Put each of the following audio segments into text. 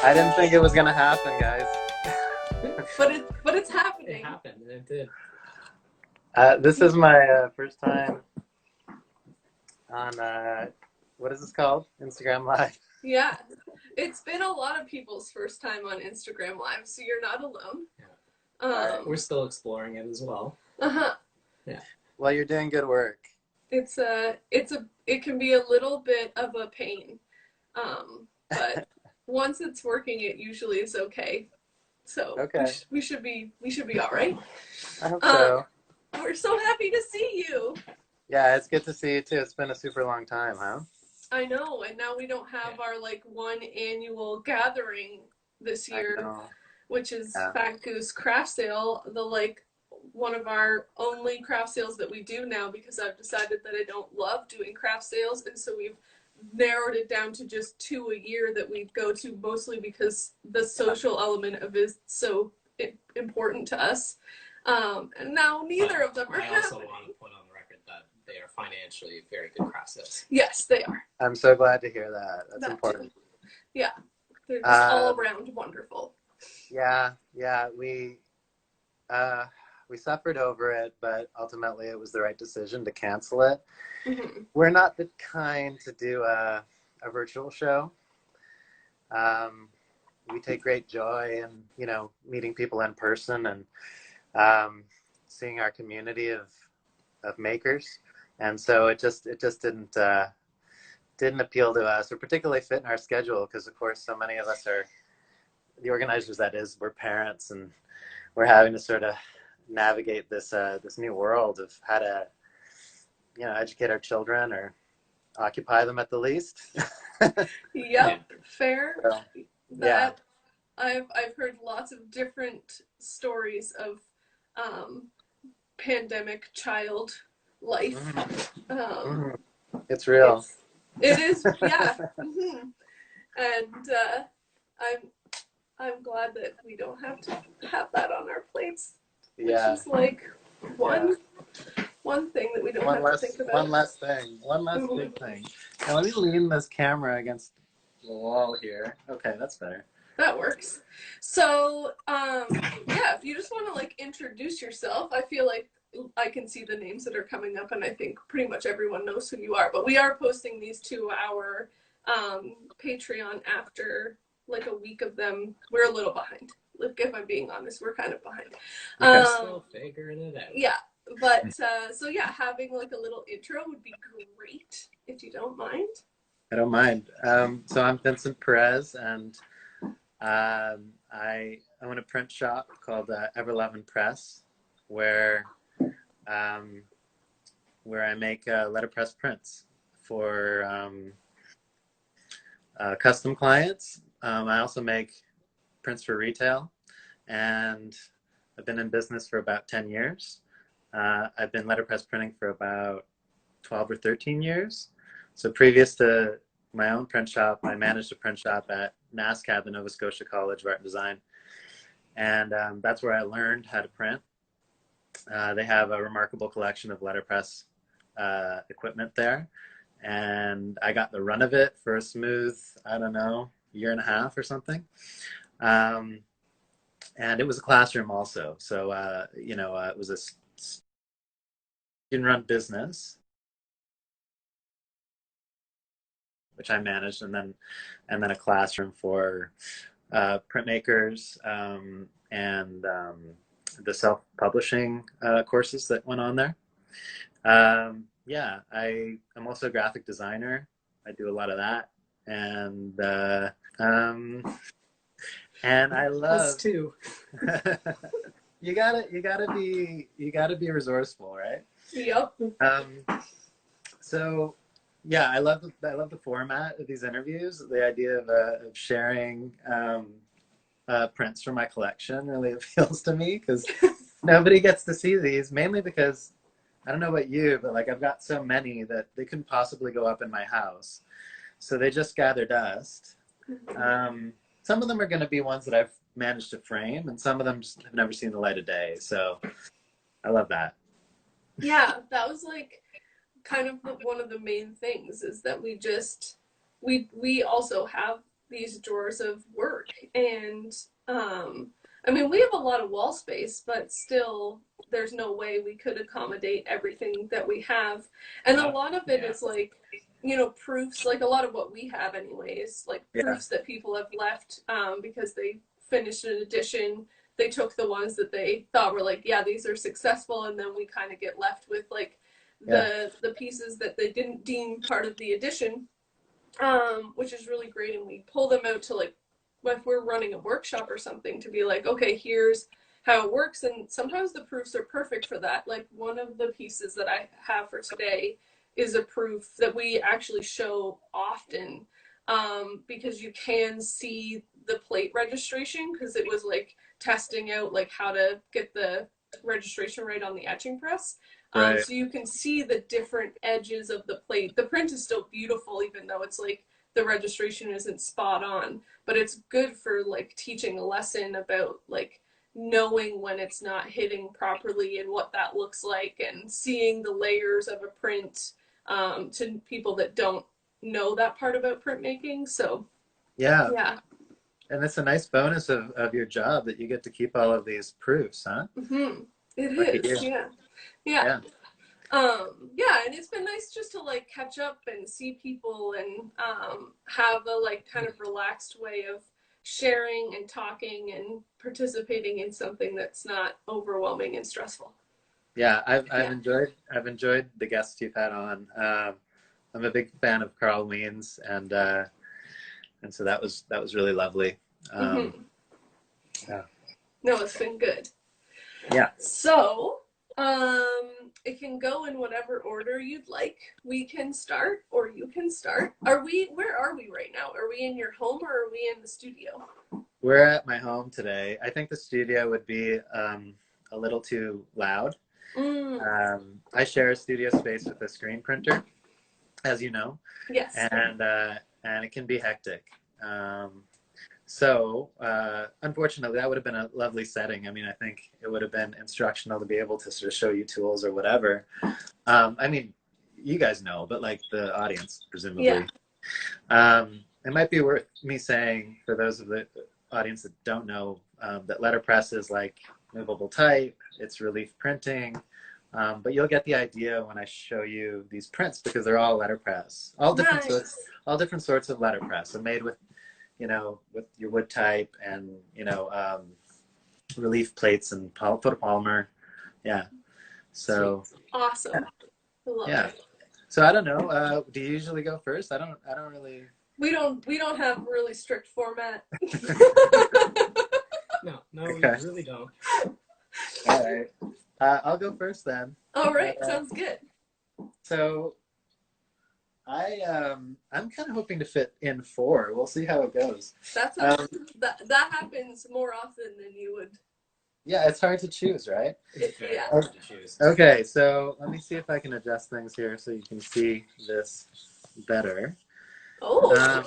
I didn't think it was gonna happen, guys. but it's happening. It happened, and it did. This is my first time on what is this called? Instagram Live. Yeah, it's been a lot of people's first time on Instagram Live, so you're not alone. Yeah. We're still exploring it as well. Yeah. Well, you're doing good work. It can be a little bit of a pain, but once it's working, it usually is okay. So okay. we should be all right. I hope so. We're so happy to see you. Yeah, it's good to see you too. It's been a super long time, huh? I know, and now we don't have our one annual gathering this year, which is Fat Goose Craft Sale, one of our only craft sales that we do now, because I've decided that I don't love doing craft sales, and so we've narrowed it down to just 2 a year that we go to, mostly because the social element of it is so important to us. And now neither of them are happening. I also want to put on the record that they are financially very good craft sales. Yes, they are. I'm so glad to hear that. That's important. Too. Yeah, they're just all around wonderful. Yeah, we suffered over it, but ultimately it was the right decision to cancel it. Mm-hmm. We're not the kind to do a virtual show. We take great joy in, meeting people in person and seeing our community of makers. And so it just didn't appeal to us, or particularly fit in our schedule, because of course so many of us are the organizers, we're parents, and we're having to sort of navigate this new world of how to educate our children or occupy them at the least. Yep, fair. So, yeah. I've heard lots of different stories of pandemic child life. It's real. It is, yeah. Mm-hmm. And I'm glad that we don't have to have that on our plates. Yeah. Which is one thing that we don't have to think about. One less thing. One less big thing. Now let me lean this camera against the wall here. Okay, that's better. That works. So, if you just want to introduce yourself, I feel like I can see the names that are coming up, and I think pretty much everyone knows who you are. But we are posting these to our Patreon after a week of them. We're a little behind. If I'm being honest, we're kind of behind. Still figuring it out. Yeah, but having a little intro would be great if you don't mind. I don't mind. So I'm Vincent Perez, and I own a print shop called Everlovin Press, where I make letterpress prints for custom clients. I also make prints for retail, and I've been in business for about 10 years. I've been letterpress printing for about 12 or 13 years. So previous to my own print shop, I managed a print shop at NASCAD, the Nova Scotia College of Art and Design. And that's where I learned how to print. They have a remarkable collection of letterpress equipment there. And I got the run of it for a smooth, year and a half or something. And it was a classroom also. So, it was a student-run business, which I managed, and then a classroom for printmakers and the self-publishing courses that went on there. I'm also a graphic designer. I do a lot of that, and I love us too. You gotta be resourceful, right? Yep. So yeah, I love the format of these interviews. The idea of sharing prints from my collection really appeals to me, because nobody gets to see these, mainly because I don't know about you, but I've got so many that they couldn't possibly go up in my house, so they just gather dust. Some of them are going to be ones that I've managed to frame, and some of them just have never seen the light of day. So I love that. Yeah, that was kind of one of the main things, is that we also have these drawers of work. And I mean, we have a lot of wall space, but still there's no way we could accommodate everything that we have. And a lot of it is like, you know, proofs, like a lot of what we have anyways, like proofs that people have left because they finished an edition. They took the ones that they thought were like, yeah, these are successful, and then we kind of get left with like the pieces that they didn't deem part of the edition, which is really great. And we pull them out to, like, if we're running a workshop or something, to be like, okay, here's how it works. And sometimes the proofs are perfect for that. Like one of the pieces that I have for today is a proof that we actually show often, because you can see the plate registration, because it was like testing out like how to get the registration right on the etching press. So you can see the different edges of the plate. The print is still beautiful, even though it's like the registration isn't spot on, but it's good for like teaching a lesson about like knowing when it's not hitting properly and what that looks like, and seeing the layers of a print to people that don't know that part about printmaking. So yeah. And it's a nice bonus of your job that you get to keep all of these proofs, huh? Mm-hmm. It is, yeah. And it's been nice just to like catch up and see people and have a like kind of relaxed way of sharing and talking and participating in something that's not overwhelming and stressful. Yeah, I've enjoyed the guests you've had on. I'm a big fan of Carl Wiens, and so that was really lovely. No, it's been good. Yeah. So it can go in whatever order you'd like. We can start, or you can start. Where are we right now? Are we in your home, or are we in the studio? We're at my home today. I think the studio would be a little too loud. I share a studio space with a screen printer, as you know. Yes. And it can be hectic. So unfortunately, that would have been a lovely setting. I mean, I think it would have been instructional to be able to sort of show you tools or whatever. I mean, you guys know, but like the audience, presumably. It might be worth me saying, for those of the audience that don't know, that letterpress is like movable type, it's relief printing, but you'll get the idea when I show you these prints, because they're all letterpress, all different sorts of letterpress, and made with, you know, with your wood type and, you know, relief plates and photopolymer. So awesome. I love it. So I don't know, do you usually go first? I don't really. We don't have really strict format. No, okay. We really don't. All right. I'll go first then. All right, sounds good. So I'm kind of hoping to fit in 4. We'll see how it goes. That happens more often than you would. Yeah, it's hard to choose, right? Yeah. Hard to choose. Okay, so let me see if I can adjust things here so you can see this better. Oh.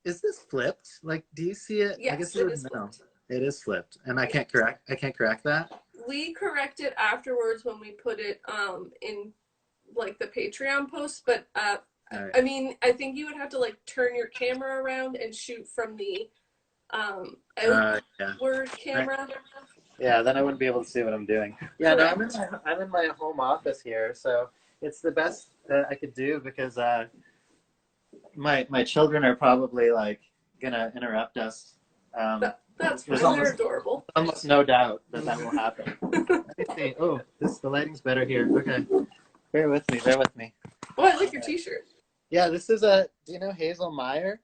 Is this flipped? Like, do you see it? Yes, I guess it is flipped. It is flipped, and I can't correct that. We correct it afterwards when we put it in like the Patreon post, but right. I mean, I think you would have to like turn your camera around and shoot from the outward camera. Right. Yeah, then I wouldn't be able to see what I'm doing. Yeah, no, I'm in my home office here, so it's the best that I could do, because my children are probably like gonna interrupt us. That's fine. They're adorable. Almost no doubt that will happen. Let me see. Oh, the lighting's better here. Okay, bear with me. Oh, I like your T-shirt. Yeah, this is do you know Hazel Meyer?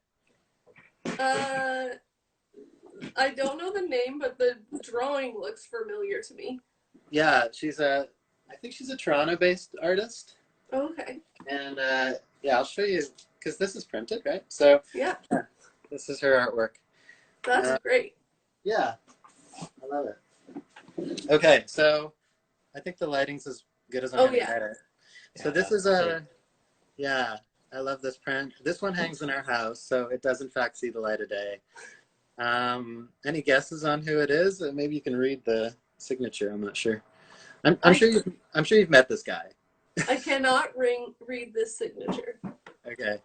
I don't know the name, but the drawing looks familiar to me. Yeah, I think she's a Toronto-based artist. Okay. And I'll show you, because this is printed, right? So yeah, this is her artwork. That's great. Yeah, I love it. Okay, so I think the lighting's as good as I'm going to get it. So this is I love this print. This one hangs in our house, so it does in fact see the light of day. Any guesses on who it is? Maybe you can read the signature. I'm not sure. I'm sure you've met this guy. I cannot read this signature. Okay.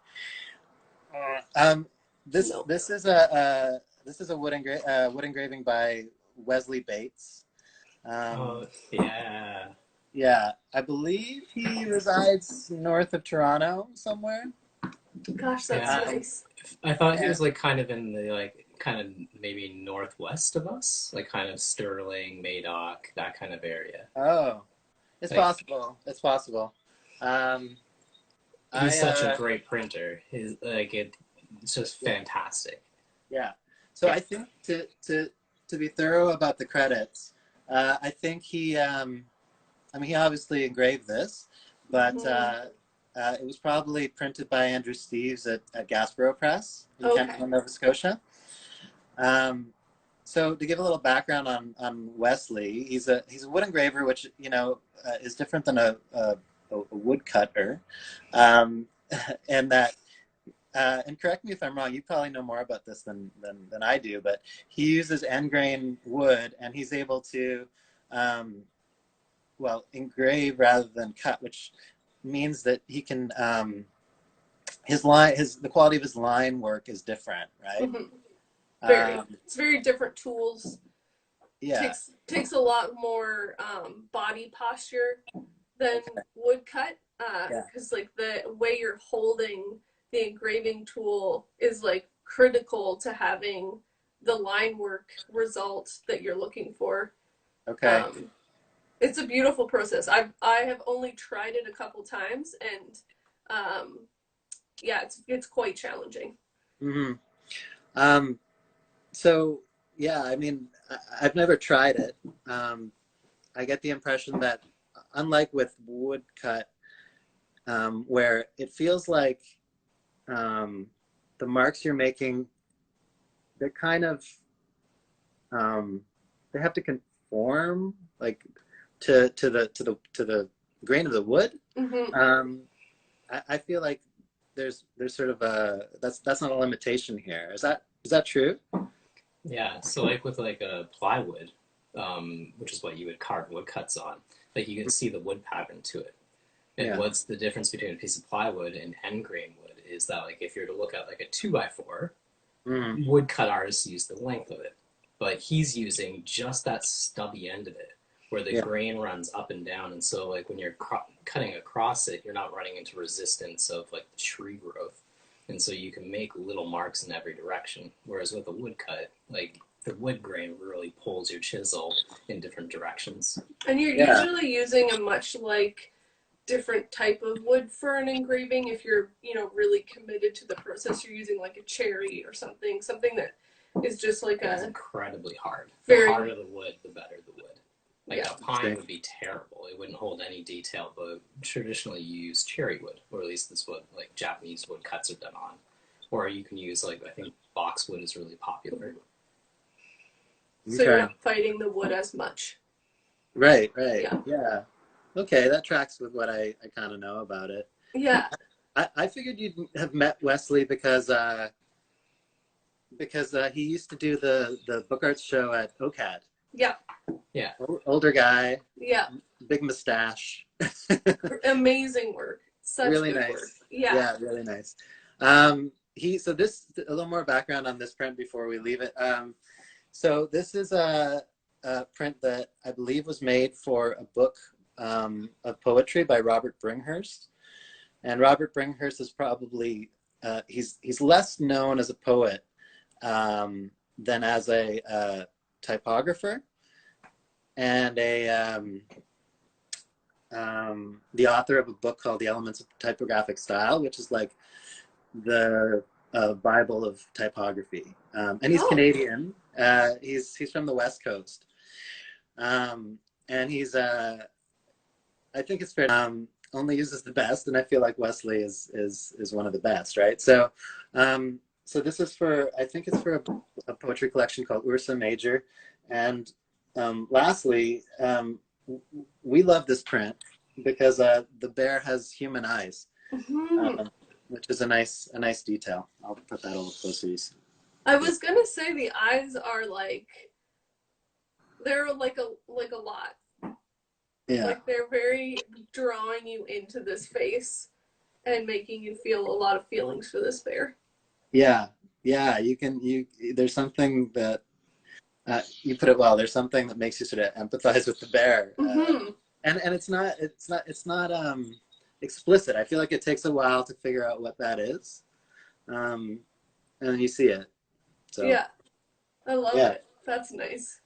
this No. this is a wood engraving by Wesley Bates. Oh, yeah. Yeah, I believe he resides north of Toronto somewhere. Gosh, that's Yeah. nice. I thought he Yeah. was like kind of in the like kind of maybe northwest of us, like kind of Stirling, Madoc, that kind of area. Oh, it's Like possible. It's possible. Um, he's such a I great printer. His like it's just fantastic. Yeah. So I think to be thorough about the credits, I think he I mean he obviously engraved this, but it was probably printed by Andrew Steeves at Gasborough Press in Kempton, Nova Scotia. So to give a little background on Wesley, he's a wood engraver, which is different than a woodcutter, and that. And correct me if I'm wrong, you probably know more about this than I do, but he uses end grain wood and he's able to, engrave rather than cut, which means that he can, the quality of his line work is different, right? Mm-hmm. It's very different tools. Yeah. Takes a lot more body posture than woodcut, because like the way you're holding the engraving tool is like critical to having the line work result that you're looking for. Okay. It's a beautiful process. I have only tried it a couple times, and it's quite challenging. Mm-hmm. So yeah, I mean, I've never tried it. I get the impression that unlike with woodcut, where it feels like the marks you're making, they're kind of they have to conform like to the grain of the wood. Mm-hmm. I feel like there's sort of that's not a limitation here. Is that true? Yeah. So like with like a plywood, which is what you would carve woodcuts on, like you can see the wood pattern to it. And what's the difference between a piece of plywood and end grain wood is that like if you're to look at like a 2x4, woodcut artists use the length of it, but he's using just that stubby end of it where the grain runs up and down, and so like when you're cutting across it, you're not running into resistance of like the tree growth, and so you can make little marks in every direction. Whereas with a woodcut, like the wood grain really pulls your chisel in different directions. And you're usually using a much like different type of wood for an engraving. If you're really committed to the process, you're using like a cherry or something that is just like it's incredibly hard. The harder the wood, the better the wood. Like a pine would be terrible. It wouldn't hold any detail, but traditionally you use cherry wood, or at least that's what like Japanese wood cuts are done on. Or you can use like, I think boxwood is really popular. So you're not fighting the wood as much. Right. Yeah. Okay, that tracks with what I kind of know about it. Yeah. I figured you'd have met Wesley because he used to do the book arts show at OCAD. Yeah. Yeah. Older guy. Yeah. Big mustache. Amazing work. Such really good nice work. Yeah, really nice. So this a little more background on this print before we leave it. So this is a print that I believe was made for a book of poetry by Robert Bringhurst, and Robert Bringhurst is probably he's less known as a poet than as a typographer and the author of a book called The Elements of Typographic Style, which is like the Bible of typography. And he's Canadian. He's from the West Coast, and he's I think it's fair. Only uses the best, and I feel like Wesley is one of the best, right? So, so this is for, I think it's for a poetry collection called Ursa Major, and lastly, we love this print because the bear has human eyes, which is a nice detail. I'll put that a little closer. I was gonna say the eyes are like they're like a lot. Yeah. Like they're very drawing you into this face and making you feel a lot of feelings for this bear. Yeah. Yeah, there's something that you put it well. There's something that makes you sort of empathize with the bear, and it's not explicit. I feel like it takes a while to figure out what that is, and then you see it. So yeah, I love it. That's nice.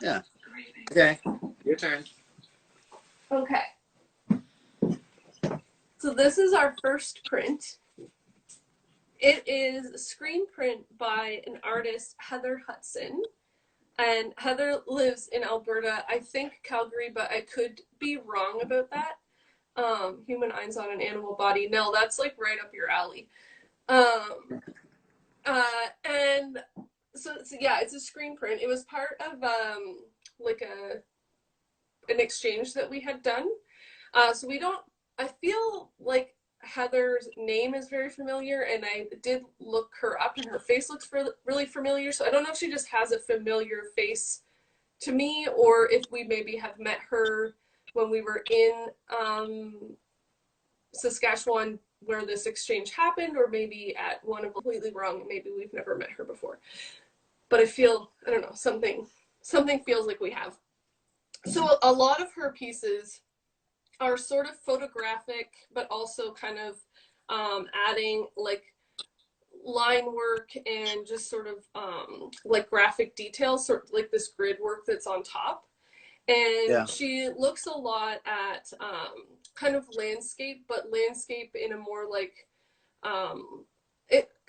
Yeah. Okay, your turn. Okay. So this is our first print. It is a screen print by an artist, Heather Huston. And Heather lives in Alberta, I think Calgary, but I could be wrong about that. Human eyes on an animal body. No, that's like right up your alley. And so yeah, it's a screen print. It was part of like an exchange that we had done. So I feel like Heather's name is very familiar, and I did look her up, and her face looks really familiar. So I don't know if she just has a familiar face to me, or if we maybe have met her when we were in Saskatchewan where this exchange happened, or maybe at one of completely wrong. Maybe we've never met her before. But I don't know, something feels like we have. So a lot of her pieces are sort of photographic, but also kind of adding like line work and just sort of like graphic details, sort of like this grid work that's on top. And she looks a lot at kind of landscape, but landscape in a more like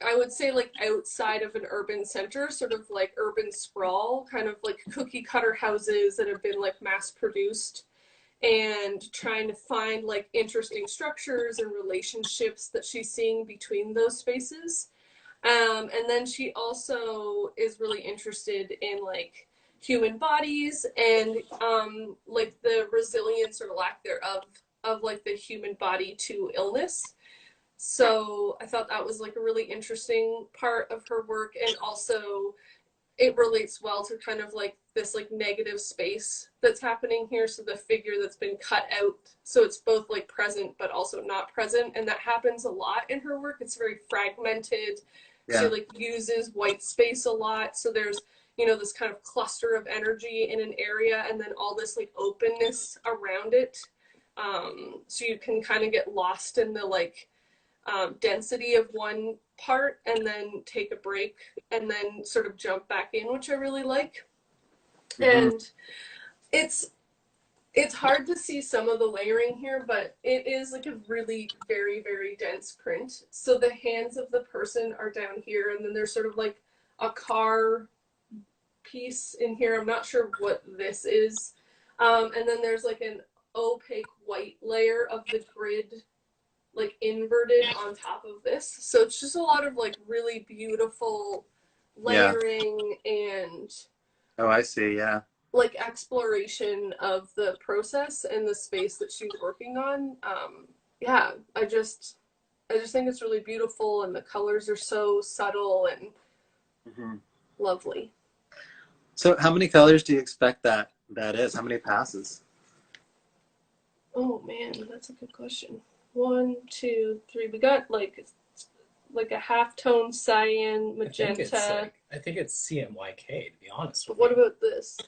I would say like outside of an urban center, sort of like urban sprawl, kind of like cookie cutter houses that have been like mass produced, and trying to find like interesting structures and relationships that she's seeing between those spaces. And then she also is really interested in like human bodies and like the resilience or lack thereof of like the human body to illness. So I thought that was like a really interesting part of her work, and also it relates well to kind of like this like negative space that's happening here. So the figure that's been cut out, so it's both like present but also not present, and that happens a lot in her work. It's very fragmented. She like uses white space a lot, so there's, you know, this kind of cluster of energy in an area, and then all this like openness around it. So you can kind of get lost in the like density of one part and then take a break and then sort of jump back in, which I really like. And it's hard to see some of the layering here, but it is like a really very, very dense print. So the hands of the person are down here, and then there's sort of like a car piece in here. I'm not sure what this is. And then there's like an opaque white layer of the grid like inverted on top of this. So it's just a lot of like really beautiful layering and I see, like exploration of the process and the space that she's working on. I just think it's really beautiful, and the colors are so subtle and lovely. So how many colors do you expect that is? How many passes? Oh man, that's a good question. 1, 2, 3. We got like a half-tone cyan, magenta. I think it's CMYK, to be honest with you. What about this?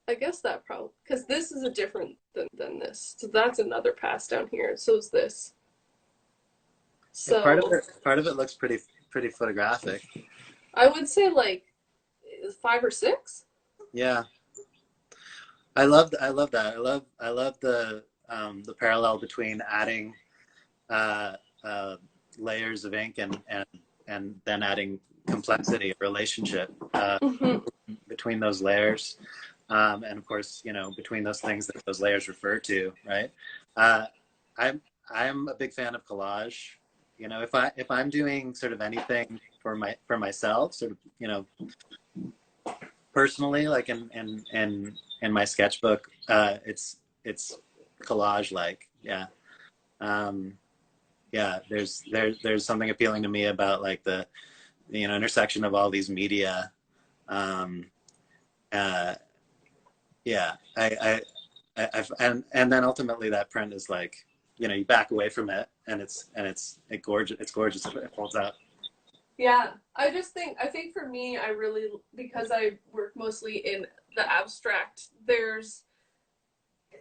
I guess that probably, because this is a different than this. So that's another pass down here. So is this. So part of it looks pretty photographic. I would say like 5 or 6. Yeah. I love that. I love the parallel between adding layers of ink and then adding complexity of relationship between those layers, and of course, you know, between those things that those layers refer to, right? I'm a big fan of collage. You know, if I'm doing sort of anything for myself, sort of, you know, personally, like in my sketchbook, it's collage like, there's something appealing to me about like the, you know, intersection of all these media. And then ultimately that print is like, you know, you back away from it and it's gorgeous. It holds up. Yeah, I think for me, because I work mostly in the abstract,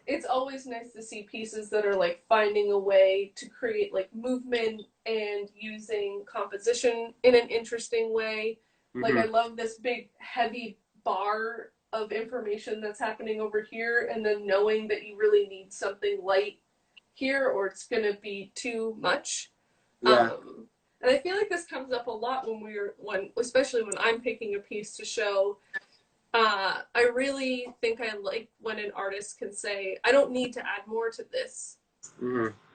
it's always nice to see pieces that are like finding a way to create like movement and using composition in an interesting way. Like I love this big heavy bar of information that's happening over here, and then knowing that you really need something light here or it's gonna be too much. Yeah. And I feel like this comes up a lot especially when I'm picking a piece to show. I really think I like when an artist can say, "I don't need to add more to this.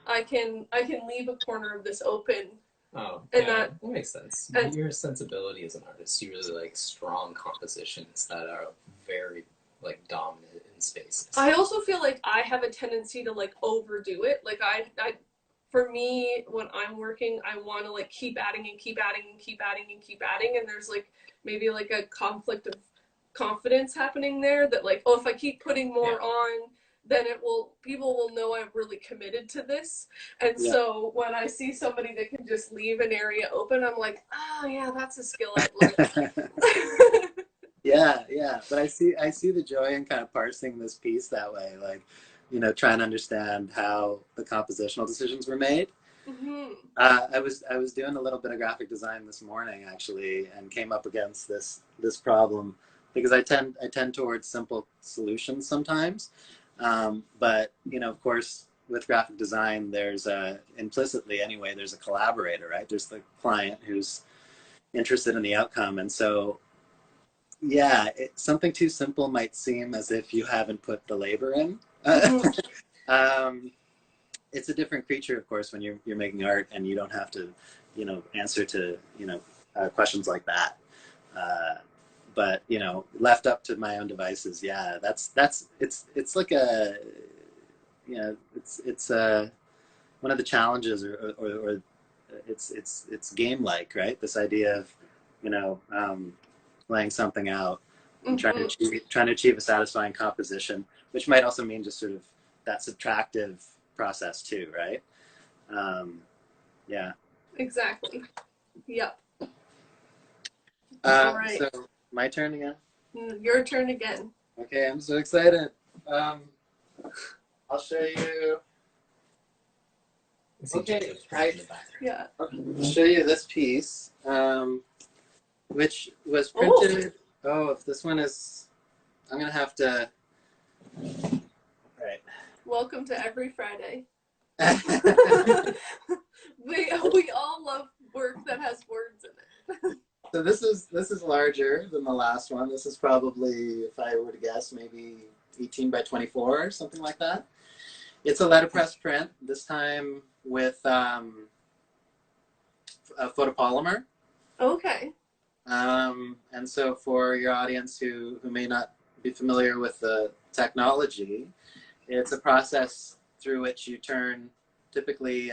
I can leave a corner of this open." Oh, and yeah, that makes sense. Your sensibility as an artist, you really like strong compositions that are very like dominant in spaces. I also feel like I have a tendency to like overdo it. Like I for me, when I'm working, I want to like keep adding and keep adding and keep adding and keep adding, and there's like maybe like a conflict of confidence happening there that like, oh, if I keep putting more on, then people will know I'm really committed to this. And so when I see somebody that can just leave an area open, I'm like, oh yeah, that's a skill I'd like. Yeah, but I see the joy in kind of parsing this piece that way, like, you know, trying to understand how the compositional decisions were made. I was doing a little bit of graphic design this morning actually, and came up against this problem because I tend towards simple solutions sometimes, but you know, of course, with graphic design, there's implicitly anyway, there's a collaborator, right? There's the client who's interested in the outcome, and so yeah, something too simple might seem as if you haven't put the labor in. It's a different creature, of course, when you're making art and you don't have to, you know, answer to, you know, questions like that. But you know, left up to my own devices, yeah, it's like a, you know, it's one of the challenges, or it's game like, right? This idea of, you know, laying something out and trying to achieve a satisfying composition, which might also mean just sort of that subtractive process too, right? Yeah. Exactly. Yep. All right. So my turn again? Your turn again. Okay, I'm so excited. I'll show you. Okay, yeah. I'll show you this piece, which was printed. Oh, if this one is, I'm gonna have to. Right. Welcome to every Friday. we all love work that has words in it. So this is larger than the last one. This is probably, if I were to guess, maybe 18 by 24 or something like that. It's a letterpress print, this time with a photopolymer. Okay. And so for your audience who may not be familiar with the technology, it's a process through which you turn typically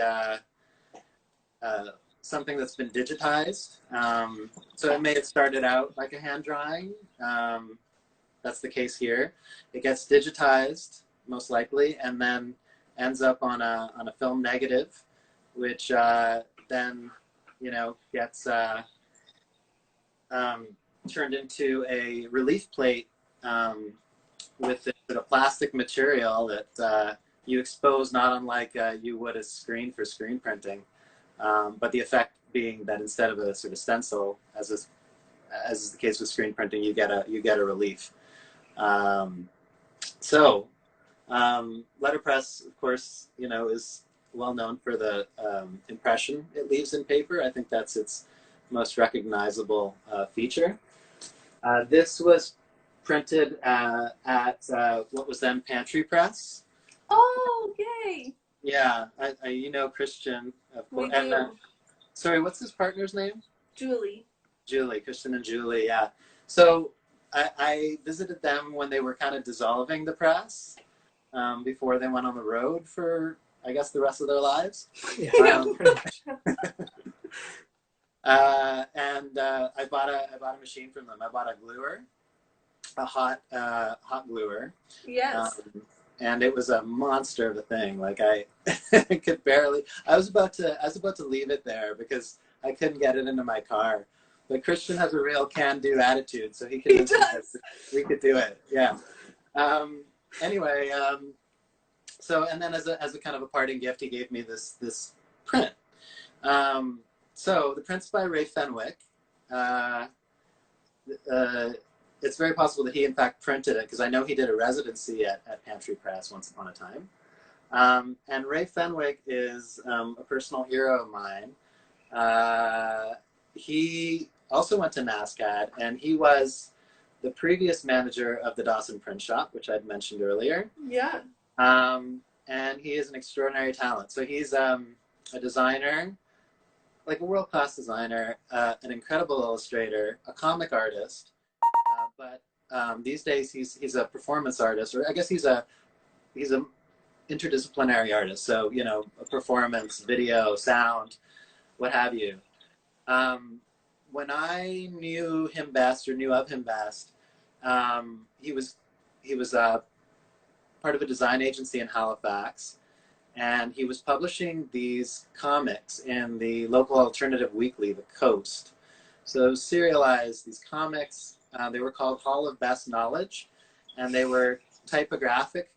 something that's been digitized. So it may have started out like a hand drawing. That's the case here. It gets digitized, most likely, and then ends up on a film negative, which then, you know, gets turned into a relief plate with a plastic material that you expose, not unlike you would a screen for screen printing, but the effect being that instead of a sort of stencil, as is the case with screen printing, you get a relief. So letterpress, of course, you know, is well known for the impression it leaves in paper. I think that's its most recognizable feature. This was printed at what was then Pantry Press. Oh, yay! Yeah, you know Christian, of course. We do. And, sorry, what's his partner's name? Julie, Christian and Julie, yeah. So I visited them when they were kind of dissolving the press before they went on the road for, I guess, the rest of their lives. Yeah. And I bought a machine from them. I bought a gluer, a hot gluer. Yes. And it was a monster of a thing. Like I could barely. I was about to leave it there because I couldn't get it into my car. But Christian has a real can-do attitude, so he convinced me that we could do it. Yeah. Anyway, so, and then as a kind of a parting gift, he gave me this print. So the print's by Ray Fenwick. It's very possible that he in fact printed it, because I know he did a residency at Pantry Press once upon a time. And Ray Fenwick is a personal hero of mine. He also went to NASCAD, and he was the previous manager of the Dawson Print Shop, which I'd mentioned earlier. Yeah. And he is an extraordinary talent. So he's a designer, like a world-class designer, an incredible illustrator, a comic artist, but these days he's a performance artist, or I guess he's a interdisciplinary artist. So, you know, a performance, video, sound, what have you. When I knew him best, or knew of him best, he was part of a design agency in Halifax, and he was publishing these comics in the local alternative weekly, The Coast. So it was serialized, these comics. They were called Hall of Best Knowledge, and they were typographic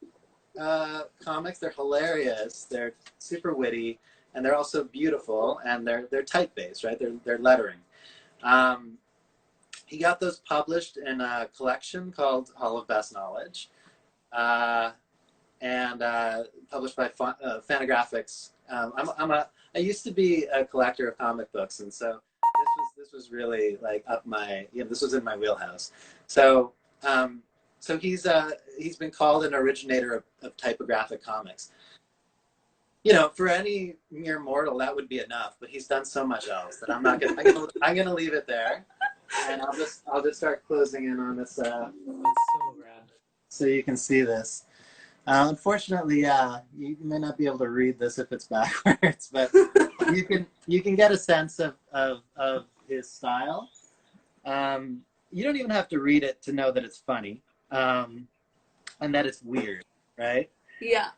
comics. They're hilarious, they're super witty, and they're also beautiful, and they're type-based, right? They're lettering. He got those published in a collection called Hall of Best Knowledge, and published by Fantagraphics. I used to be a collector of comic books, and so this was really like this was in my wheelhouse. So so he's been called an originator of typographic comics. You know, for any mere mortal, that would be enough. But he's done so much else that I'm gonna leave it there, and I'll just start closing in on this. That's so rad. So you can see this. Unfortunately, you may not be able to read this if it's backwards, but you can get a sense of his style. You don't even have to read it to know that it's funny, and that it's weird, right? Yeah.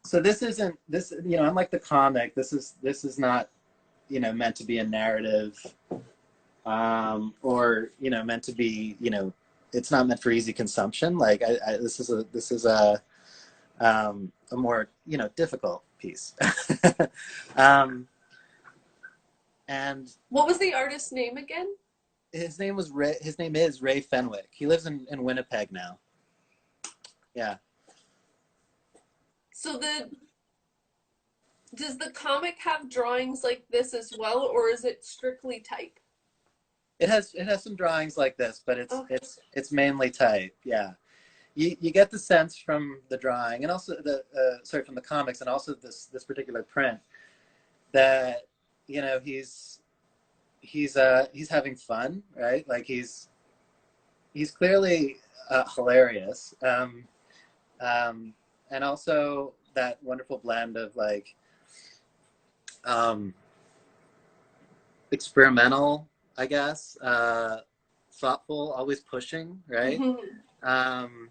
So this, you know, unlike the comic, this is not, you know, meant to be a narrative, or, you know, meant to be, you know, it's not meant for easy consumption. Like this is a more, you know, difficult piece. And what was the artist's name again? His name is Ray Fenwick. He lives in Winnipeg now. Yeah. So does the comic have drawings like this as well, or is it strictly type? It has some drawings like this, but it's mainly type. Yeah. You get the sense from the drawing, and also from the comics, and also this particular print, that, you know, he's having fun, right? Like he's clearly hilarious, and also that wonderful blend of like experimental, I guess, thoughtful, always pushing, right? Mm-hmm.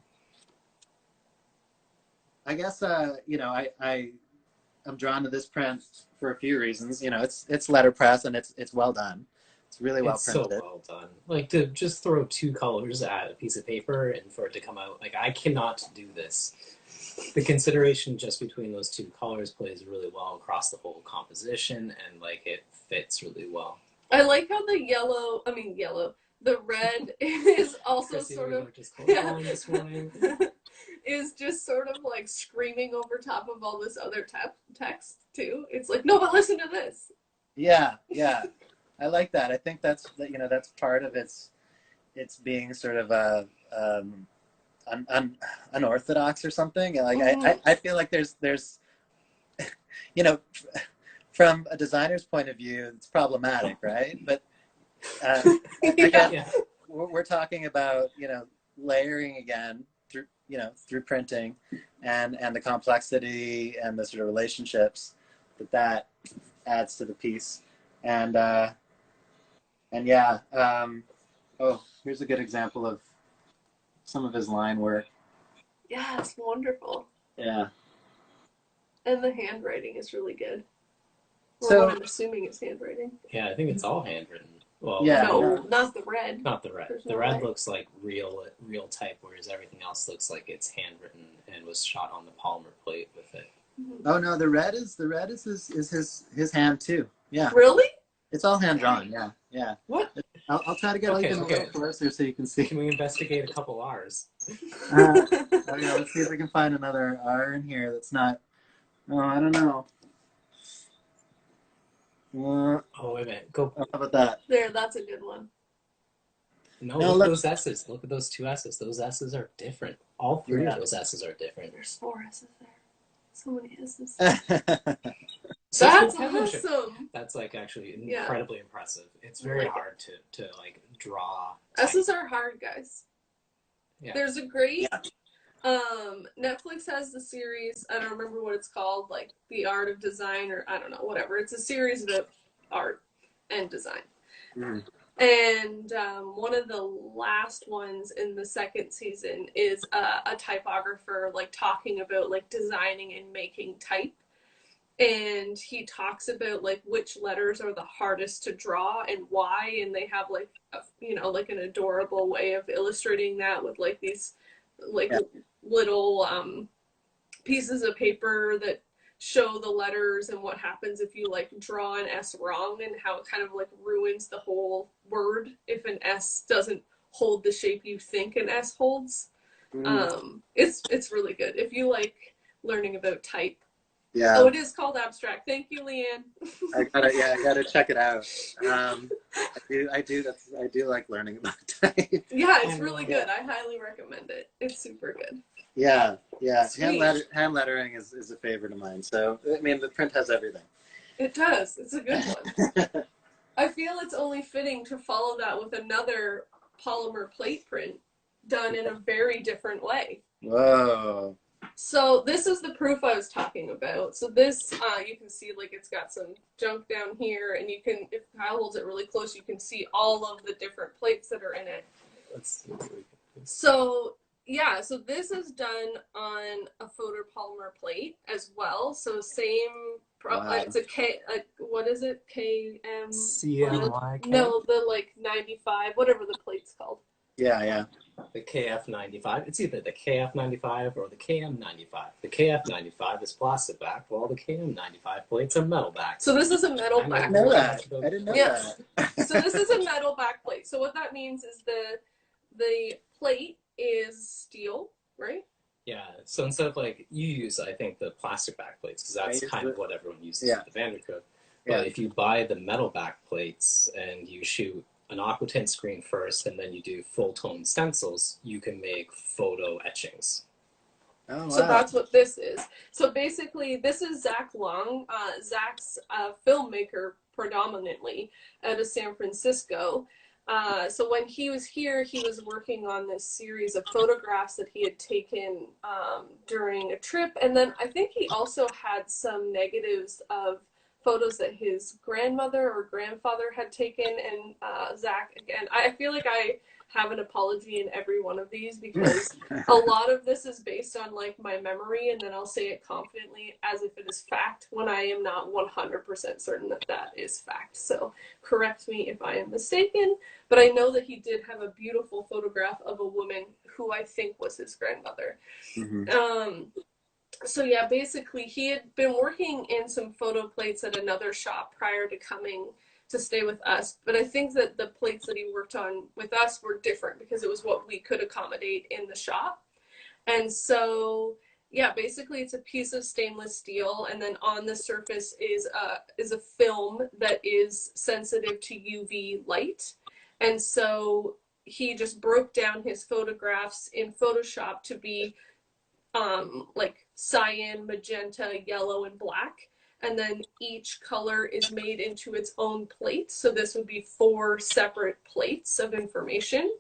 I guess, you know, I'm drawn to this print for a few reasons. You know, it's letterpress, and it's well done. It's really well printed. So well done. Like, to just throw 2 colors at a piece of paper and for it to come out, like, I cannot do this. The consideration just between those 2 colors plays really well across the whole composition, and like it fits really well. I like how the red is also sort of this morning. Is just sort of like screaming over top of all this other text too. It's like, no, but listen to this. Yeah, I like that. I think that's part of its being sort of unorthodox or something. Like I feel like there's you know, from a designer's point of view, it's problematic, right? But again, we're talking about, you know, layering again through printing, and the complexity and the sort of relationships that adds to the piece. And yeah, here's a good example of some of his line work. Yeah, it's wonderful. Yeah. And the handwriting is really good. Or what I'm assuming is handwriting. Yeah, I think it's all handwritten. Well, Yeah. No, not the red. Not the red. There's The no red way. looks like real type, whereas everything else looks like it's handwritten and was shot on the polymer plate with it. Oh no, the red is his hand too. Yeah. Really? It's all hand drawn. Yeah, yeah. What? I'll try to get Okay, even a little closer so you can see. Can we investigate a couple R's? Okay, let's see if we can find another R in here that's not. Oh, I don't know. Oh, wait a minute. Go. How about that? There, that's a good one. No, look at those S's. Look at those two S's. Those S's are different. All three of those S's are different. There's 4 S's there. So many S's. So That's awesome. That's like actually incredibly impressive. It's very hard to like draw. S's are hard, guys. Yeah. There's a great Netflix has the series, I don't remember what it's called, like The Art of Design, or I don't know, whatever. It's a series about art and design. Mm. And one of the last ones in the second season is a typographer like talking about like designing and making type. And he talks about like which letters are the hardest to draw and why, and they have like like an adorable way of illustrating that with like these like little pieces of paper that show the letters and what happens if you like draw an S wrong, and how it kind of like ruins the whole word if an S doesn't hold the shape you think an S holds. It's really good if you like learning about type. Yeah. Oh, it is called Abstract. Thank you, Leanne. I gotta check it out. I do like learning about type. Yeah, it's really good. I highly recommend it. It's super good. Yeah. Sweet. Hand lettering is a favorite of mine. So I mean, the print has everything. It does. It's a good one. I feel it's only fitting to follow that with another polymer plate print done in a very different way. Whoa. So this is the proof I was talking about. So this, you can see like it's got some junk down here, and you can, if Kyle holds it really close, you can see all of the different plates that are in it. So yeah, so this is done on a photopolymer plate as well. So same, it's a what is it? KM? CMYK? No, the like 95, whatever the plate's called. Yeah. The KF95. It's either the KF95 or the KM95. The KF95 is plastic back, while the KM95 plates are metal back. So this is a metal back. I didn't know that. So this is a metal back plate. So what that means is the plate is steel, right? Yeah. So instead of like you use, I think the plastic back plates because that's kind of what everyone uses at the Vandercook. But if you buy the metal back plates and you shoot an aquatint screen first, and then you do full tone stencils, you can make photo etchings. Oh, wow. So that's what this is. So basically, this is Zak Long. Zak's a filmmaker predominantly out of San Francisco. So when he was here, he was working on this series of photographs that he had taken during a trip. And then I think he also had some negatives of photos that his grandmother or grandfather had taken. And Zak, again, I feel like I have an apology in every one of these because a lot of this is based on like my memory, and then I'll say it confidently as if it is fact when I am not 100% certain that that is fact. So correct me if I am mistaken, but I know that he did have a beautiful photograph of a woman who I think was his grandmother. So yeah, basically he had been working in some photo plates at another shop prior to coming to stay with us. But I think that the plates that he worked on with us were different because it was what we could accommodate in the shop. And so yeah, basically it's a piece of stainless steel, and then on the surface is a film that is sensitive to UV light. And so he just broke down his photographs in Photoshop to be like cyan, magenta, yellow, and black. And then each color is made into its own plate. So this would be 4 separate plates of information.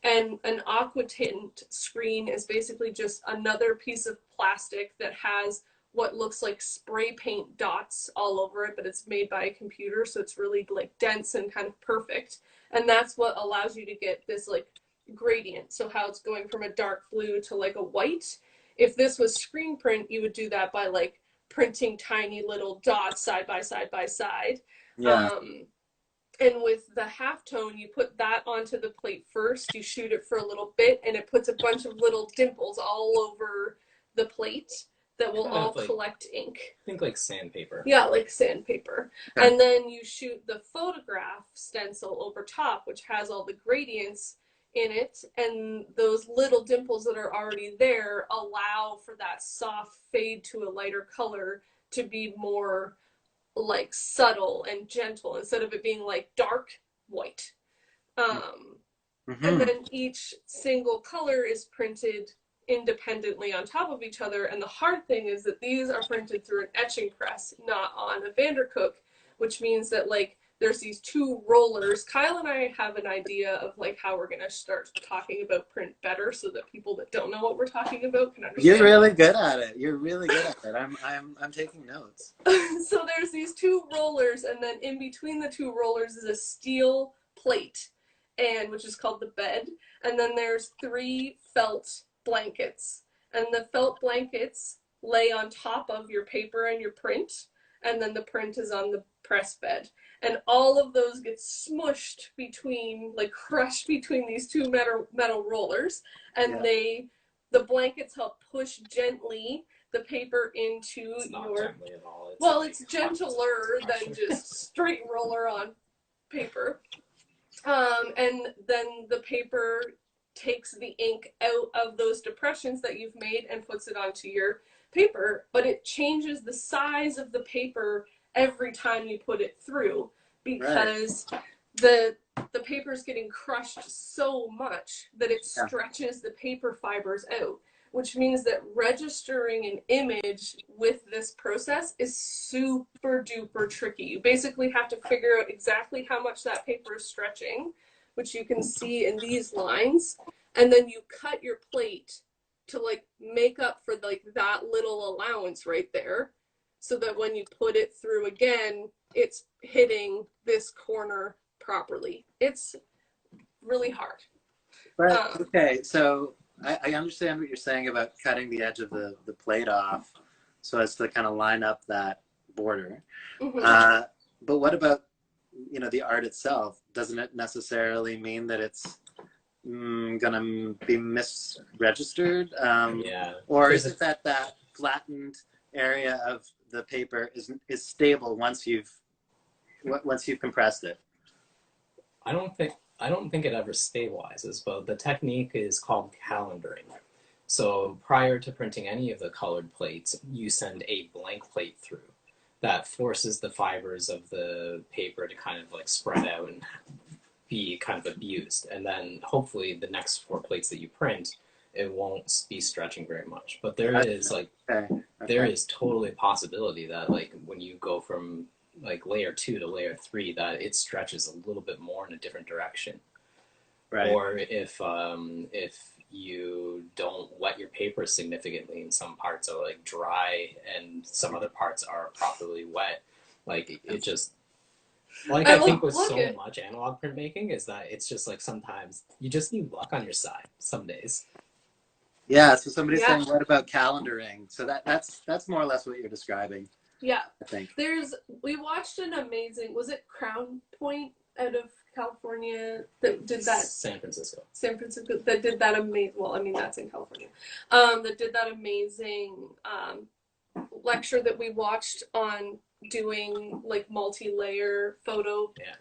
And an aquatint screen is basically just another piece of plastic that has what looks like spray paint dots all over it, but it's made by a computer, so it's really like dense and kind of perfect. And that's what allows you to get this like gradient. So how it's going from a dark blue to like a white. If this was screen print, you would do that by like printing tiny little dots side by side by side. Yeah. And with the halftone, you put that onto the plate first, you shoot it for a little bit, and it puts a bunch of little dimples all over the plate that will all collect ink. Think like sandpaper. Yeah, like sandpaper. Okay. And then you shoot the photograph stencil over top, which has all the gradients in it, and those little dimples that are already there allow for that soft fade to a lighter color to be more like subtle and gentle instead of it being like dark white. And then each single color is printed independently on top of each other, and the hard thing is that these are printed through an etching press, not on a Vandercook, which means that like there's these two rollers. Kyle and I have an idea of like how we're gonna start talking about print better so that people that don't know what we're talking about can understand. You're really good at it. You're really good at it. I'm taking notes. So there's these two rollers, and then in between the two rollers is a steel plate, and which is called the bed, and then there's 3 felt blankets, and the felt blankets lay on top of your paper and your print, and then the print is on the press bed, and all of those get smushed between, like crushed between these two metal rollers, and the blankets help push gently the paper into it's not gently at all. It's gentler than just straight roller on paper, and then the paper takes the ink out of those depressions that you've made and puts it onto your paper, but it changes the size of the paper every time you put it through, because the paper is getting crushed so much that it stretches the paper fibers out, which means that registering an image with this process is super duper tricky. You basically have to figure out exactly how much that paper is stretching, which you can see in these lines, and then you cut your plate to like make up for like that little allowance right there, so that when you put it through again, it's hitting this corner properly. It's really hard. But okay, so I understand what you're saying about cutting the edge of the plate off so as to kind of line up that border. But what about, you know, the art itself? Doesn't it necessarily mean that it's gonna be misregistered? Or is it that flattened area of the paper is stable once you've compressed it? I don't think it ever stabilizes, but the technique is called calendaring. So prior to printing any of the colored plates, you send a blank plate through. That forces the fibers of the paper to kind of like spread out and be kind of abused. And then hopefully the next 4 plates that you print, it won't be stretching very much. But there is like, there is totally a possibility that like when you go from like layer 2 to layer 3, that it stretches a little bit more in a different direction. Or if you don't wet your paper significantly, and some parts are like dry and some other parts are properly wet, like it just, like I think with so much analog printmaking is that it's just like sometimes you just need luck on your side some days. Yeah, so somebody's saying, what about calendaring? So that's more or less what you're describing. Yeah, I think we watched an amazing, was it Crown Point out of California that did that? San Francisco that did that amazing. Well, I mean that's in California. That did that amazing lecture that we watched on doing like multi-layer photo. Yeah,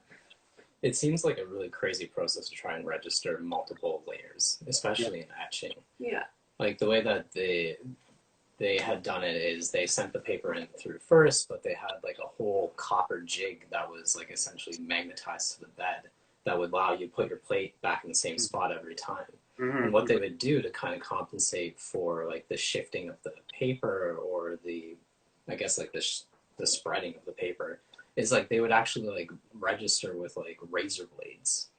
it seems like a really crazy process to try and register multiple layers, especially in etching. Yeah, like the way that they had done it is they sent the paper in through first, but they had like a whole copper jig that was like essentially magnetized to the bed that would allow you to put your plate back in the same spot every time. And what they would do to kind of compensate for like the shifting of the paper or the, I guess like the spreading of the paper is like they would actually like register with like razor blades,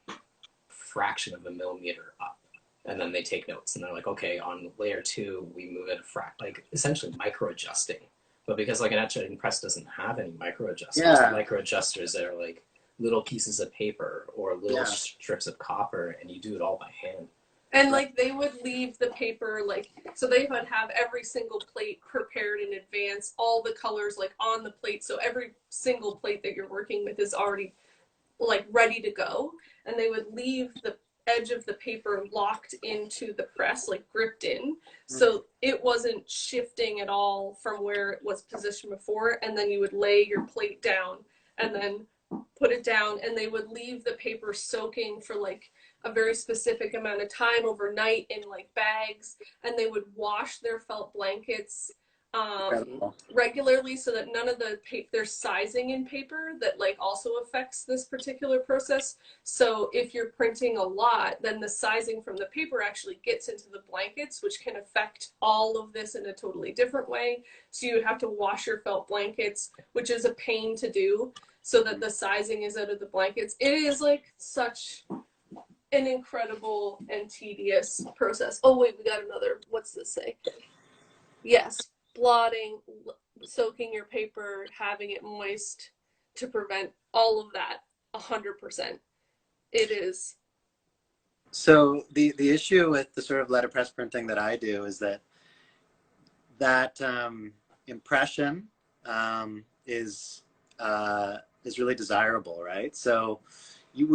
fraction of a millimeter up. And then they take notes, and they're like, okay, on layer 2, we move it like essentially micro adjusting. But because like an etching press doesn't have any micro adjusters, micro adjusters are like little pieces of paper or little strips of copper, and you do it all by hand. And like they would leave the paper like, so they would have every single plate prepared in advance, all the colors like on the plate. So every single plate that you're working with is already like ready to go. And they would leave the edge of the paper locked into the press, like gripped in. So it wasn't shifting at all from where it was positioned before. And then you would lay your plate down and then put it down, and they would leave the paper soaking for like a very specific amount of time overnight in like bags, and they would wash their felt blankets regularly so that none of the there's sizing in paper that like also affects this particular process. So if you're printing a lot, then the sizing from the paper actually gets into the blankets, which can affect all of this in a totally different way. So you would have to wash your felt blankets, which is a pain to do, so that the sizing is out of the blankets. It is like such an incredible and tedious process. Oh wait, we got another, what's this say? Yes, blotting, soaking your paper, having it moist to prevent all of that 100%. It is. So the issue with the sort of letterpress printing that I do is that impression is really desirable, right? So you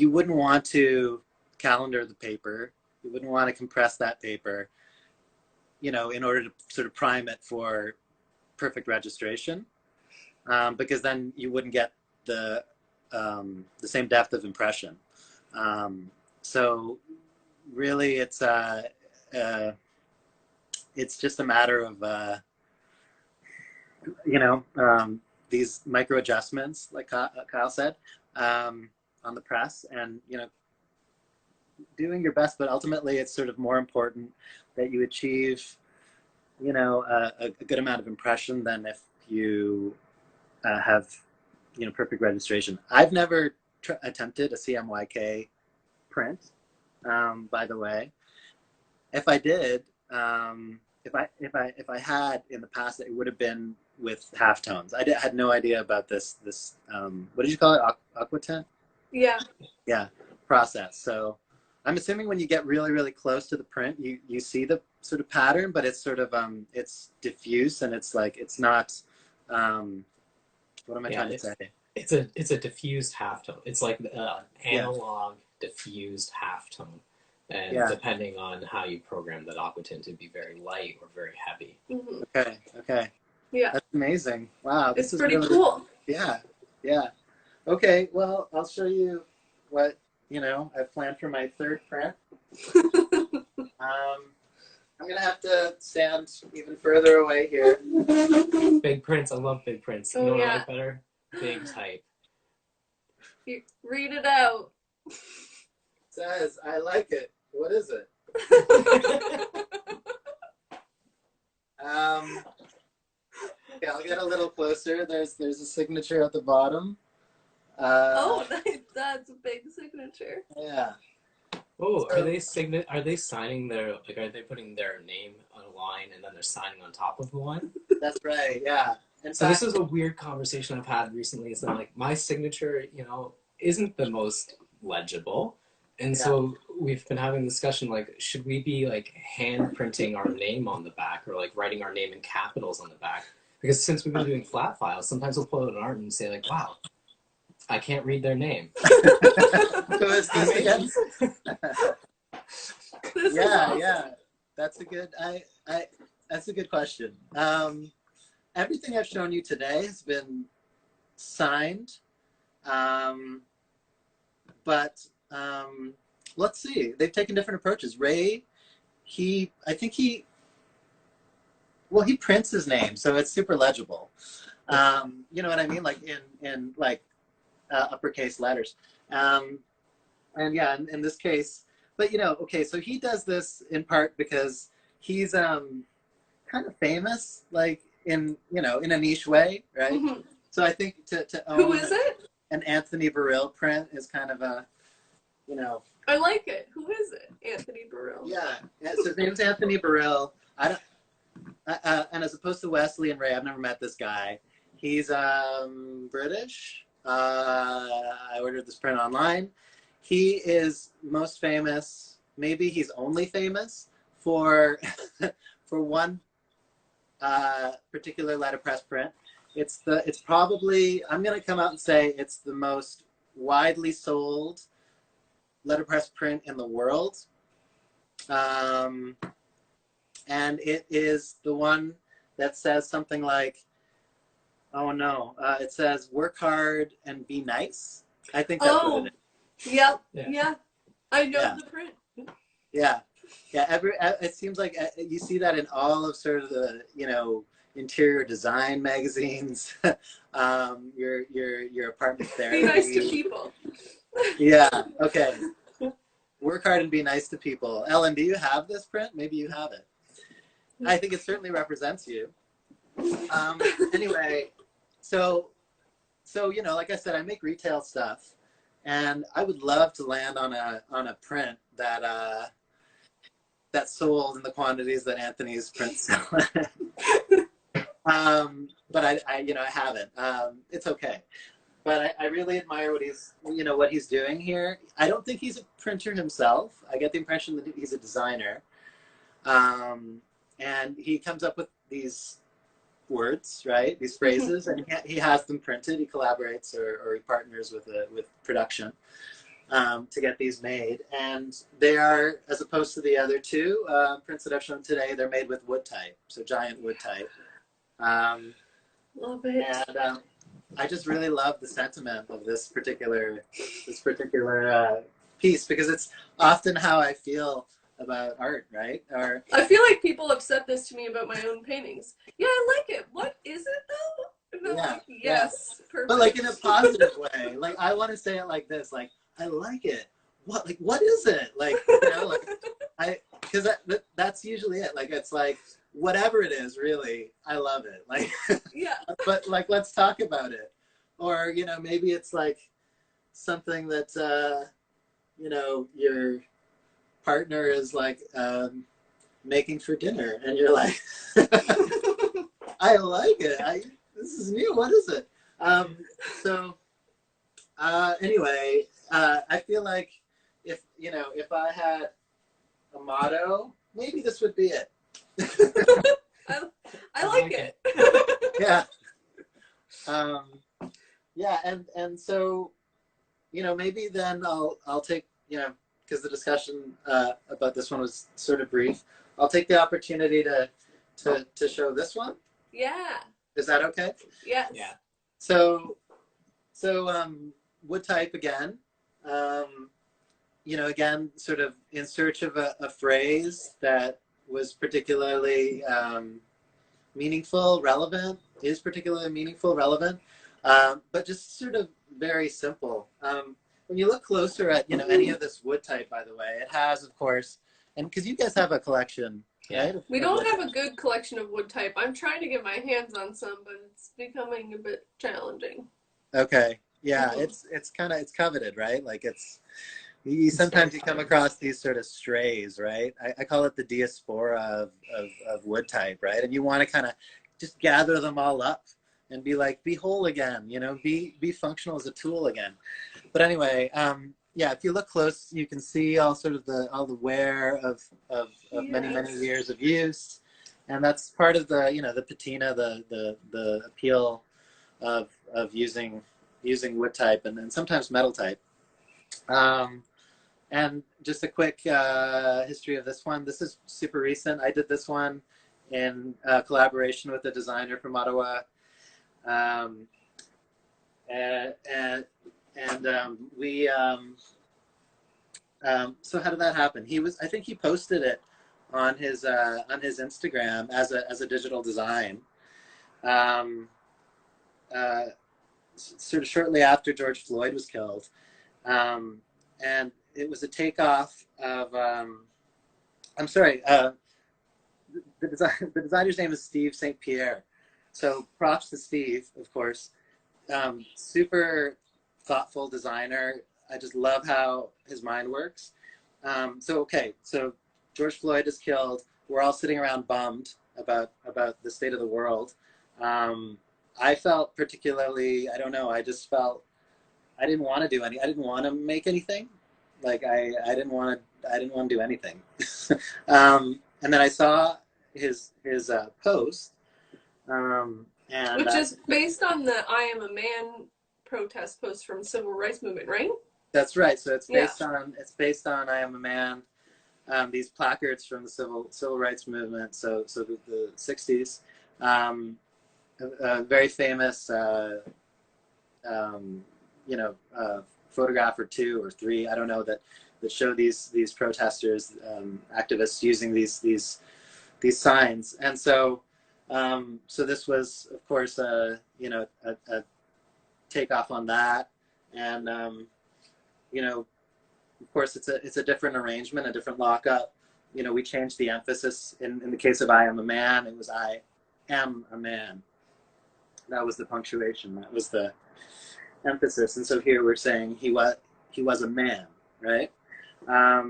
wouldn't want to calendar the paper. You wouldn't want to compress that paper, you know, in order to sort of prime it for perfect registration, because then you wouldn't get the same depth of impression. So really, it's just a matter of you know, these micro adjustments, like Kyle said, on the press, and you know, doing your best. But ultimately, it's sort of more important that you achieve, you know, a good amount of impression than if you have, you know, perfect registration. I've never attempted a CMYK print, by the way. If I did, if I had in the past, it would have been with halftones. I had no idea about this what did you call it, aquatint? Yeah, process. So I'm assuming when you get really, really close to the print, you see the sort of pattern, but it's sort of it's diffuse, and it's like, it's not what am I trying to say? It's a diffused halftone. It's like analog diffused halftone. And depending on how you program that aquatint to be very light or very heavy. Mm-hmm. Okay. Yeah. That's amazing. Wow. This is pretty really cool. Yeah. Okay, well, I'll show you what, you know, I've planned for my third print. I'm going to have to stand even further away here. Big prints. I love big prints. You know what I like better? Big type. Read it out. It says, I like it. What is it? Okay, I'll get a little closer. There's a signature at the bottom. That's a big signature. Yeah. Oh, are they signing their, like, are they putting their name on a line and then they're signing on top of the line? That's right. Yeah. So this is a weird conversation I've had recently. Is that, like, my signature, you know, isn't the most legible. And so we've been having a discussion, like, should we be like hand printing our name on the back, or like writing our name in capitals on the back? Because since we've been doing flat files, sometimes we'll pull out an art and say, like, wow, I can't read their name. Who is this again? Yeah. That's a good question. Everything I've shown you today has been signed, but let's see. They've taken different approaches. Ray, I think he prints his name, so it's super legible. You know what I mean? Like in like uppercase letters. And yeah, in this case, but you know, okay, so he does this in part because he's kind of famous, like in a niche way, right? Mm-hmm. So I think to own Who is it? An Anthony Burill print is kind of a, you know. I like it. Who is it? Anthony Burill. Yeah. So his name's Anthony Burill. And as opposed to Wesley and Ray, I've never met this guy. He's British. I ordered this print online. He is most famous maybe he's only famous for for one particular letterpress print. It's probably, I'm going to come out and say it's the most widely sold letterpress print in the world. And it is the one that says something like, oh no, it says work hard and be nice. I think that's what it is. Yep. Yeah. I know the print. Yeah. Yeah. It seems like you see that in all of sort of the, you know, interior design magazines, your apartment therapy. Be nice to people. Yeah. Okay. Work hard and be nice to people. Ellen, do you have this print? Maybe you have it. I think it certainly represents you. Anyway, so you know, like I said, I make retail stuff, and I would love to land on a print that that sold in the quantities that Anthony's prints sell. But I you know, I haven't. It's okay. But I really admire what he's doing here. I don't think he's a printer himself. I get the impression that he's a designer. And he comes up with these words, right? These phrases, and he has them printed. He collaborates or he partners with production to get these made. And they are, as opposed to the other two prints that I've shown today, they're made with wood type, so giant wood type. Love it. And I just really love the sentiment of this particular piece, because it's often how I feel about art, right? Or I feel like people have said this to me about my own paintings. Yeah, I like it. What is it though? And I'm like, yes, perfect. But like in a positive way. Like I want to say it like this, like I like it. What is it? Like, you know, like because that's usually it. Like it's like whatever it is, really, I love it. Like yeah. But like let's talk about it. Or, you know, maybe it's like something that you know, your partner is like making for dinner, and you're like, I like it. This is new. What is it? Anyway, I feel like if I had a motto, maybe this would be it. I like it. Yeah. Yeah, and so, you know, maybe then I'll take, you know, because the discussion about this one was sort of brief, I'll take the opportunity to show this one. Yeah. Is that okay? Yes. Yeah. So wood type again. You know, again, sort of in search of a phrase that was particularly meaningful, relevant, is particularly meaningful, relevant, but just sort of very simple. When you look closer at, you know, any of this wood type, by the way, it has, of course, and because you guys have a collection, right? We don't have a good collection of wood type. I'm trying to get my hands on some, but it's becoming a bit challenging. Okay. Yeah, it's coveted, right? Like you sometimes you come across these sort of strays, right? I call it the diaspora of wood type, right? And you want to kind of just gather them all up and be like, be whole again, you know, be functional as a tool again. But anyway, yeah, if you look close, you can see all the wear of many years of use, and that's part of the, you know, the patina, the appeal of using wood type and sometimes metal type. And just a quick history of this one. This is super recent. I did this one in collaboration with a designer from Ottawa. So how did that happen? I think he posted it on his Instagram as a digital design, sort of shortly after George Floyd was killed, and it was a takeoff of I'm sorry, the designer's name is Steve St. Pierre. So props to Steve, of course. Super thoughtful designer. I just love how his mind works. So George Floyd is killed. We're all sitting around bummed about the state of the world. I felt particularly, I don't know, I just felt I didn't want to make anything. Like I didn't want to do anything. And then I saw his post, and which is based on the "I Am a Man" protest post from Civil Rights Movement, right? That's right. So it's based on "I Am a Man." These placards from the civil rights movement. So the 60s. A very famous, photograph or two or three, I don't know, that show these protesters, activists using these signs. And so this was, of course, a takeoff on that. And of course, it's a different arrangement, a different lockup. We changed the emphasis. In the case of "I Am a Man," it was "I am a man." That was the punctuation. That was the emphasis. And so here we're saying he was a man, right? Yeah,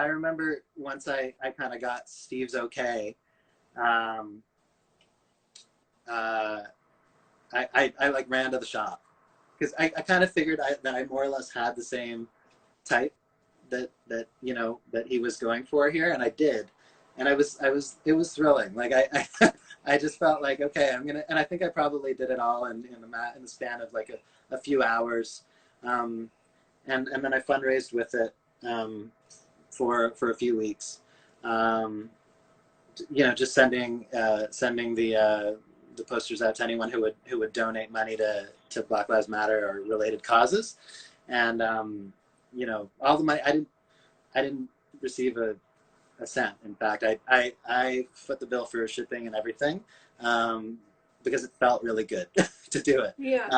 I remember once I kind of got Steve's okay. I like ran to the shop because I kind of figured that I more or less had the same type that he was going for here, and I did. And it was thrilling. Like I just felt like, okay, and I think I probably did it all in the span of like a few hours. And then I fundraised with it for a few weeks. Just sending the posters out to anyone who would donate money to Black Lives Matter or related causes. And all the money, I didn't receive a cent. In fact, I foot the bill for shipping and everything, because it felt really good to do it. Yeah.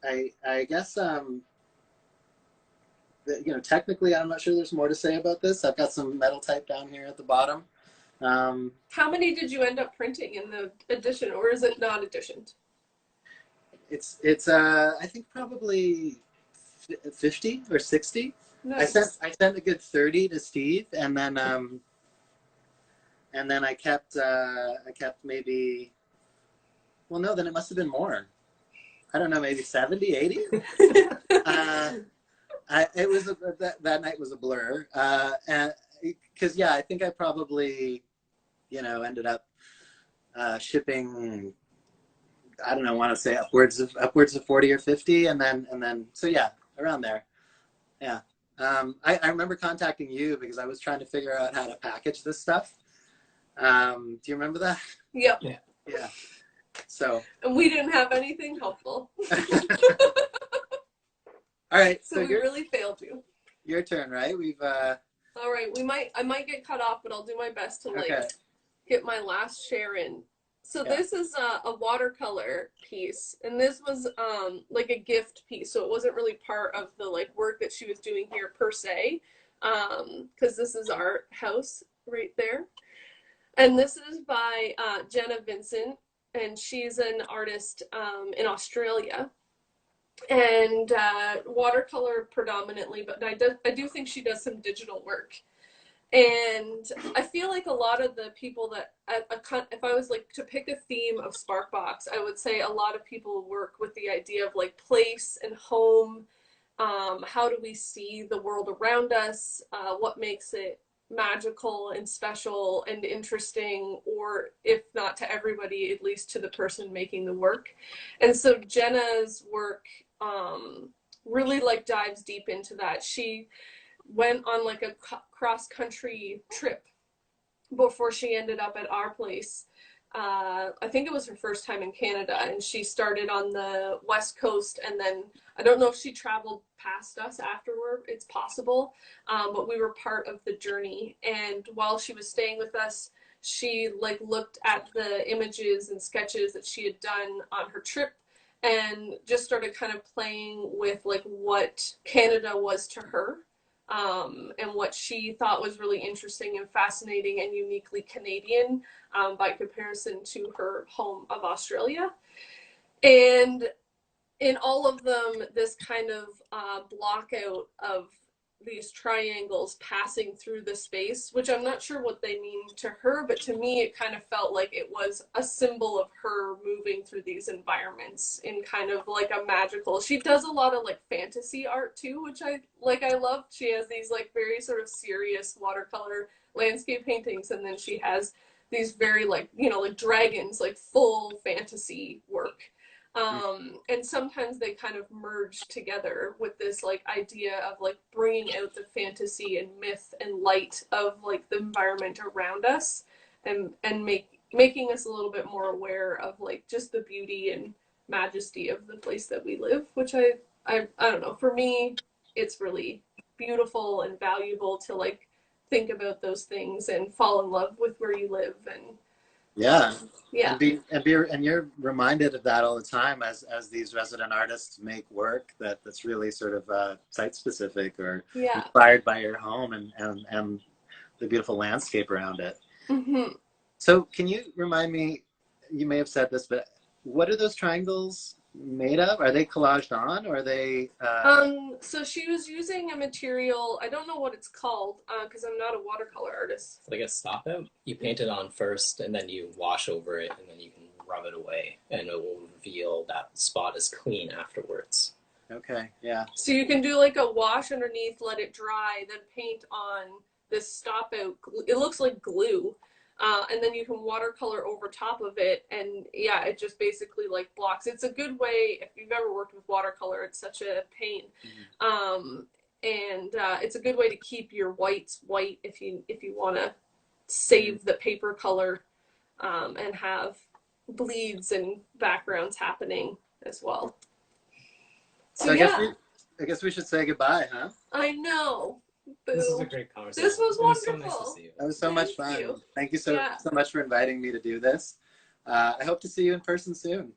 I guess technically, I'm not sure there's more to say about this. I've got some metal type down here at the bottom. How many did you end up printing in the edition, or is it not editioned? It's I think probably 50 or 60. Nice. I sent a good 30 to Steve, and then I kept maybe, well, no, then it must have been more. I don't know, maybe 70, 80. It was that night was a blur, and because I think I probably ended up shipping, I don't know, want to say upwards of 40 or 50, and then so around there. Yeah. I remember contacting you because I was trying to figure out how to package this stuff. Do you remember that? Yep. Yeah. So. And we didn't have anything helpful. All right. So we really failed you. Your turn, right? We've. All right. I might get cut off, but I'll do my best to get my last share in. So this is a watercolor piece, and this was like a gift piece, so it wasn't really part of the work that she was doing here per se, because this is our house right there. And this is by Jenna Vincent, and she's an artist in Australia, and watercolor predominantly, but I do think she does some digital work. And I feel like a lot of the people that, if I was to pick a theme of Sparkbox, I would say a lot of people work with the idea of place and home. How do we see the world around us? What makes it magical and special and interesting, or if not to everybody, at least to the person making the work. And so Jenna's work really dives deep into that. She went on a cross-country trip before she ended up at our place. I think it was her first time in Canada, and she started on the West Coast, and then I don't know if she traveled past us afterward. It's possible, but we were part of the journey. And while she was staying with us, she looked at the images and sketches that she had done on her trip, and just started kind of playing with what Canada was to her. And what she thought was really interesting and fascinating and uniquely Canadian by comparison to her home of Australia. And in all of them, this kind of block out of these triangles passing through the space, which I'm not sure what they mean to her, but to me it kind of felt like it was a symbol of her moving through these environments in kind of like a magical. She does a lot of like fantasy art too, which I love. She has these like very sort of serious watercolor landscape paintings, and then she has these very like, you know, like dragons, like full fantasy work. And sometimes they kind of merge together with this like idea of like bringing out the fantasy and myth and light of like the environment around us, and making us a little bit more aware of like just the beauty and majesty of the place that we live, which I don't know, for me it's really beautiful and valuable to like think about those things and fall in love with where you live. And yeah. Yeah. And you're reminded of that all the time as these resident artists make work that's really sort of site specific or inspired by your home and the beautiful landscape around it. Mm-hmm. So can you remind me, you may have said this, but what are those triangles made of? Are they collaged on, or are they So she was using a material, I don't know what it's called, because I'm not a watercolor artist. It's like a stop out. You paint it on first, and then you wash over it, and then you can rub it away, and it will reveal that spot is clean afterwards. Okay, yeah. So you can do like a wash underneath, let it dry, then paint on this stop out. It looks like glue. And then you can watercolor over top of it, and yeah, it just basically like blocks. It's a good way, if you've ever worked with watercolor, it's such a pain. And it's a good way to keep your whites white if you want to save the paper color, and have bleeds and backgrounds happening as well. So I guess we should say goodbye, huh? I know. This was a great conversation. This was wonderful. It was so nice to see you. That was so much fun. Thank you so much for inviting me to do this. I hope to see you in person soon.